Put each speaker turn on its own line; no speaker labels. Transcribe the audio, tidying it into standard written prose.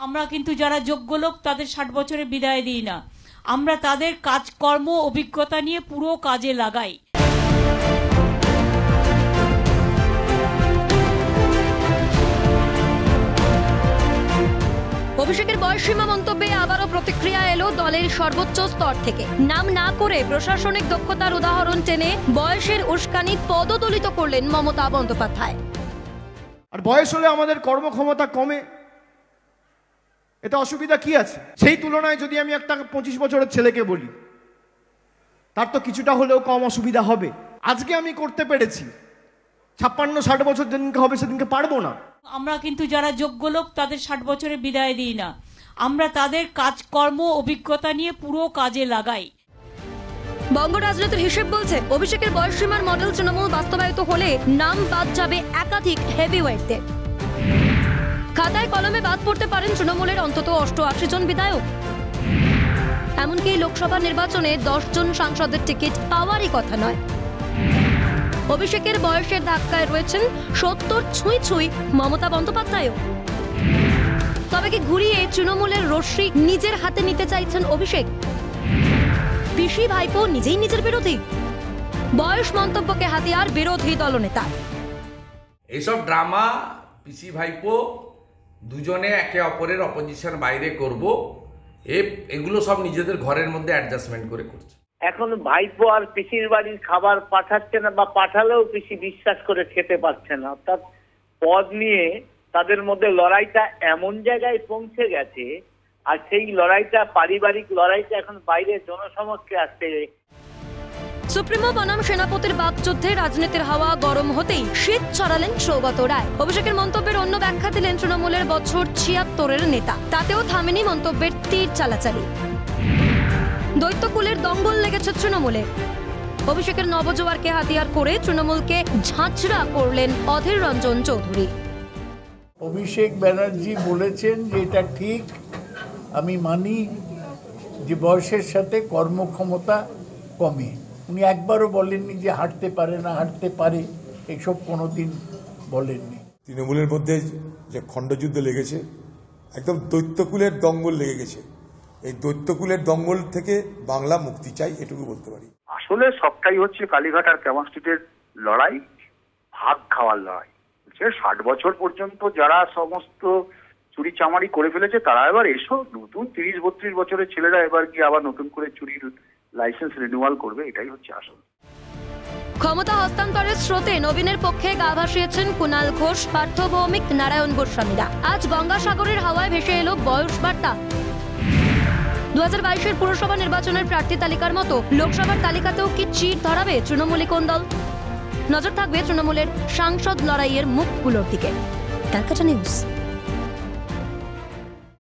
আমরা কিন্তু যারা যোগ্য লোক তাদের 60 বছরে বিদায় দিই না, আমরা তাদের কাজকর্ম অভিজ্ঞতা নিয়ে পুরো কাজে লাগাই।
অভিষেকের বয়সসীমা মন্তব্যে আবারও প্রতিক্রিয়া এলো দলের সর্বোচ্চ স্তর থেকে। নাম না করে প্রশাসনিক দক্ষতার উদাহরণ টেনে বয়সের উস্কানি পদদলিত করলেন মমতা বন্দ্যোপাধ্যায়।
আর বয়স হলে আমাদের কর্মক্ষমতা কমে, এটা অসুবিধা কি আছে? সেই তুলনায় যদি আমি একটা 25 বছরের ছেলেকে বলি, তার তো কিছুটা হলেও কম অসুবিধা হবে। আজকে আমি করতে পেরেছি, 56-60 বছর যেদিনকে হবে সেদিনকে পারবো না।
আমরা কিন্তু যারা যোগ্য লোক তাদের 60 বছরে বিদায় দিই না, আমরা তাদের কাজকর্ম অভিজ্ঞতা নিয়ে পুরো কাজে লাগাই।
বঙ্গ রাজনীতির হিসেব বলছে অভিষেকের বয়সসীমার মডেল তৃণমূল বাস্তবায়িত হলে নাম বাদ যাবে একাধিক হেভিওয়েটদের। খাতায় কলমে বাদ পড়তে পারেন তৃণমূলের অন্তত 88 জন বিধায়ক। এমনকি লোকসভা নির্বাচনে 10 জন সাংসদের টিকিট পাওয়ারই কথা নয়। অভিষেকের বয়সের ধাক্কায় রয়েছেন 70 ছুঁই ছুঁই মমতা বন্দ্যোপাধ্যায়ও। তবে কি ঘুরিয়ে তৃণমূলের রশ্মি নিজের হাতে নিতে চাইছেন অভিষেক? পিসি ভাইপো নিজেই নিজের বিরোধী, বয়স মন্তব্যকে হাতিয়ার বিরোধী দলনেতা।
এইসব ড্রামা পিসি ভাইপো দুজনে একে অপরের অপোজিশন বাইরে করব, এগুলো সব নিজেদের ঘরের মধ্যে অ্যাডজাস্টমেন্ট করে করছে।
এখন ভাইপো আর পিসির বাড়ির খাবার পাঠাচ্ছে না, বা পাঠালেও পিসি বিশ্বাস করে খেতে পারছে না। অর্থাৎ পদ নিয়ে তাদের মধ্যে লড়াইটা এমন জায়গায় পৌঁছে গেছে, আর সেই লড়াইটা পারিবারিক লড়াইটা এখন বাইরে জনসমক্ষে আসছে।
সুপ্রিমো বনাম সেনাপতির বাকযুদ্ধে রাজনীতির হাওয়া গরম হতেই শীত ছড়ালেন সৌগত রায়। অভিষেকের মন্তব্যের অন্য ব্যাখ্যা দিলেন তৃণমূলের বছর 76-এর নেতা। তাতেও থামেনি মন্তব্যের তীর চালাচালি। দৈত্যকুলের দঙ্গল লেগেছে তৃণমূলে। অভিষেকের নবজোয়ারকে হাতিয়ার করে তৃণমূলকে ঝাঁঝরা করলেন অধীর রঞ্জন চৌধুরী।
অভিষেক ব্যানার্জি বলেছেন যে এটা ঠিক, আমি মানি যে বয়সের সাথে কর্মক্ষমতা কমে। উনি একবারও বলেননি যে হাঁটতে পারে না, হাঁটতে পারে, এসব কোনোদিন বলেননি।
তৃণমূলের মধ্যে যে খণ্ডযুদ্ধ লেগেছে, একদম দৈত্যকুলের দঙ্গল লেগে গেছে। এই দৈত্যকুলের দঙ্গল থেকে বাংলা মুক্তি চাই, এটুকু বলতে পারি।
আসলে সবটাই হচ্ছে কালীঘাট আর কেমন স্ট্রিটের লড়াই, ভাগ খাওয়ার লড়াই। 60 বছর পর্যন্ত যারা সমস্ত চুরি চামারি করে ফেলেছে তারা এবার এসো, নতুন 30-32 বছরের ছেলেরা এবার গিয়ে আবার নতুন করে চুরির লাইসেন্স রিনিউয়াল করবে, এটাই হচ্ছে আসল।
ক্ষমতা হস্তান্তরের স্রোতে নবীনের পক্ষে গা ভাসিয়েছেন কুণাল ঘোষ, পার্থ ভৌমিক, নারায়ণ গোস্বামীরা। আজ গঙ্গাসাগরের হাওয়ায় ভেসে এলো বয়স বার্তা। 2022-এর পুরসভা নির্বাচনের প্রার্থী তালিকার মতো লোকসভার তালিকাতেও কি চির ধরাবে তৃণমূলী কোন দল? নজর থাকবে তৃণমূলের সাংসদ লড়াইয়ের মুখগুলোর দিকে। ক্যালকাটা নিউজ।